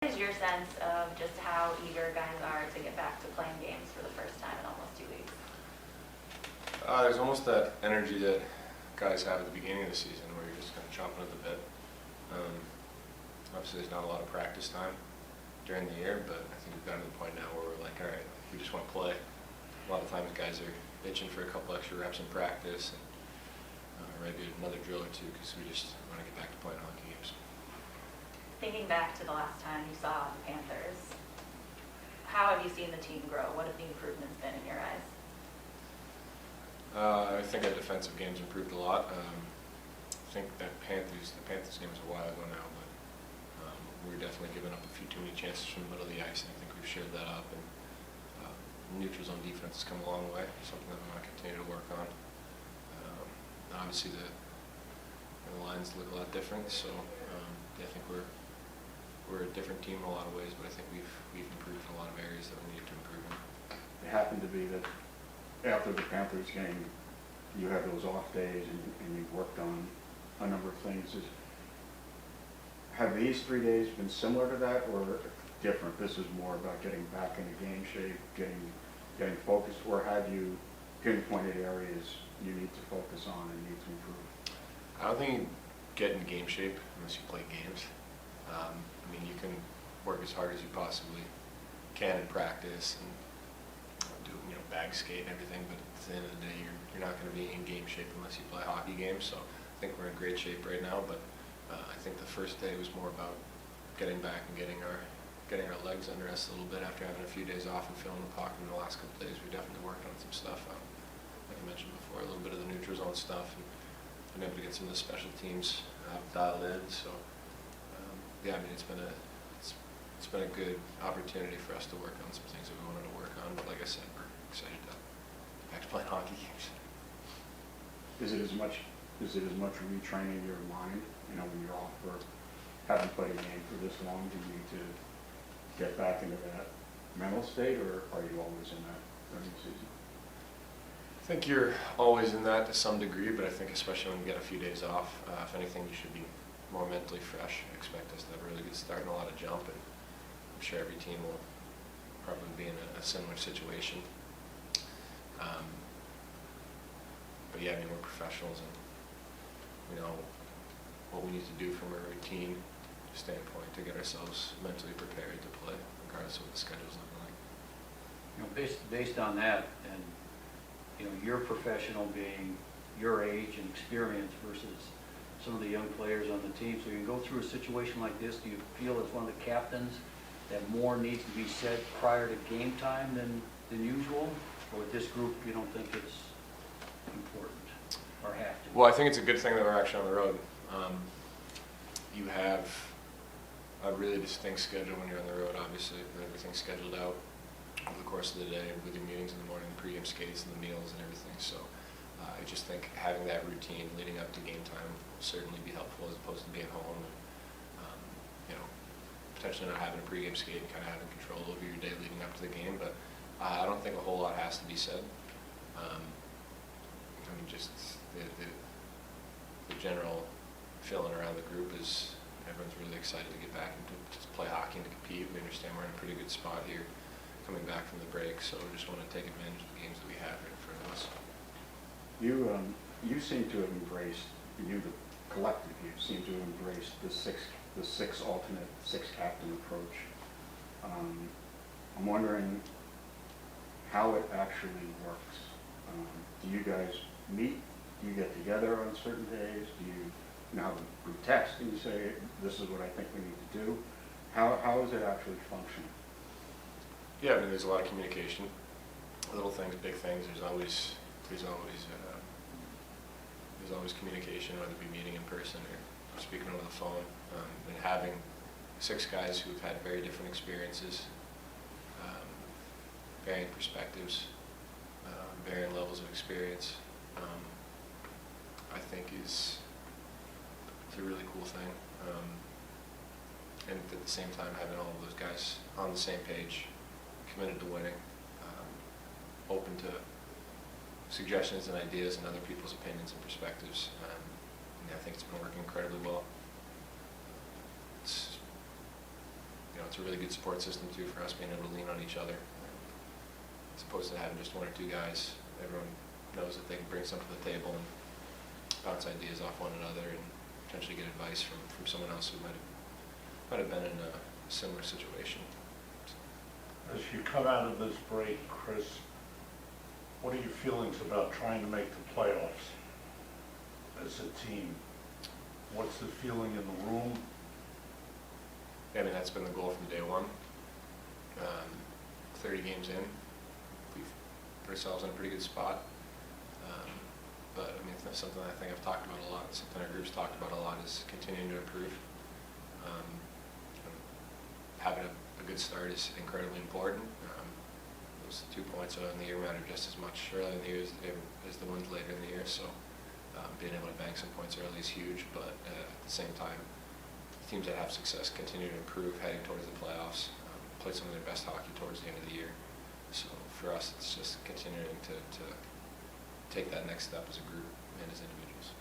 What is your sense of just how eager guys are to get back to playing games for the first time in almost 2 weeks? There's almost that energy that guys have at the beginning of the season where you're just kind of chomping at the bit. Obviously, there's not a lot of practice time during the year, but I think we've gotten to the point now where we're like, all right, we just want to play. A lot of times guys are itching for a couple extra reps in practice and maybe another drill or two because we just want to get back to playing hockey games. Thinking back to the last time you saw the Panthers, how have you seen the team grow? What have the improvements been in your eyes? I think our defensive game's improved a lot. I think that the Panthers game was a while ago now, but we were definitely giving up a few too many chances from the middle of the ice, and I think we've shared that up. And neutral zone defense has come a long way, something that we want to continue to work on. Obviously, the lines look a lot different, so I think we're a different team in a lot of ways, but I think we've improved in a lot of areas that we need to improve in. It happened to be that after the Panthers game, you had those off days and you worked on a number of things. Have these 3 days been similar to that or different? This is more about getting back into game shape, getting focused, or have you pinpointed areas you need to focus on and need to improve? I don't think you get in game shape unless you play games. I mean, you can work as hard as you possibly can in practice and do bag skate and everything, but at the end of the day, you're not going to be in game shape unless you play hockey games. So I think we're in great shape right now, but I think the first day was more about getting back and getting our legs under us a little bit after having a few days off and feeling the puck. In the last couple of days, we definitely worked on some stuff. Like I mentioned before, a little bit of the neutral zone stuff, and been able to get some of the special teams dialed in. So yeah, I mean, it's been a good opportunity for us to work on some things that we wanted to work on. But like I said, we're excited to get back to playing hockey games. Is it as much retraining your mind, when you're off for having played a game for this long? Do you need to get back into that mental state, or are you always in that during the season? I think you're always in that to some degree, but I think especially when you get a few days off, if anything, you should be more mentally fresh. I expect us to have a really good start and a lot of jump, and I'm sure every team will probably be in a similar situation. But yeah, I mean, we're professionals, and we know what we need to do from a routine standpoint to get ourselves mentally prepared to play, regardless of what the schedule's looking like. Based on that, and your professional being your age and experience versus some of the young players on the team, so you can go through a situation like this, do you feel as one of the captains that more needs to be said prior to game time than usual? Or with this group, you don't think it's important or have to? Well, I think it's a good thing that we're actually on the road. You have a really distinct schedule when you're on the road, obviously, with everything scheduled out over the course of the day with your meetings in the morning, the pregame skates and the meals and everything. So I just think having that routine leading up to game time will certainly be helpful as opposed to being home and potentially not having a pregame skate and kind of having control over your day leading up to the game. But I don't think a whole lot has to be said. I mean, just the general feeling around the group is everyone's really excited to get back and to play hockey and to compete. We understand we're in a pretty good spot here coming back from the break, so we just want to take advantage of the games that we have right in front of us. You seem to have embraced, the collective, you seem to have embraced the six alternate, six captain approach. I'm wondering how it actually works. Do you guys meet? Do you get together on certain days? Do you now we text and you say, this is what I think we need to do? How is it actually functioning? Yeah, I mean, there's a lot of communication. Little things, big things. There's always communication, whether it be meeting in person or speaking over the phone. And having 6 guys who've had very different experiences, varying perspectives, varying levels of experience, I think it's a really cool thing. And at the same time, having all of those guys on the same page, committed to winning, open to suggestions and ideas and other people's opinions and perspectives. I think it's been working incredibly well. it's a really good support system too for us, being able to lean on each other. As opposed to having just one or two guys, everyone knows that they can bring something to the table and bounce ideas off one another and potentially get advice from someone else who might have been in a similar situation. As you come out of this break, Chris, what are your feelings about trying to make the playoffs as a team? What's the feeling in the room? I mean, that's been the goal from day one. 30 games in, we've put ourselves in a pretty good spot. But I mean, that's something I think I've talked about a lot, something our group's talked about a lot, is continuing to improve. Having a good start is incredibly important. Those 2 points early in the year matter just as much early in the year as the ones later in the year. So being able to bank some points early is huge, but at the same time, teams that have success continue to improve heading towards the playoffs, play some of their best hockey towards the end of the year. So for us, it's just continuing to take that next step as a group and as individuals.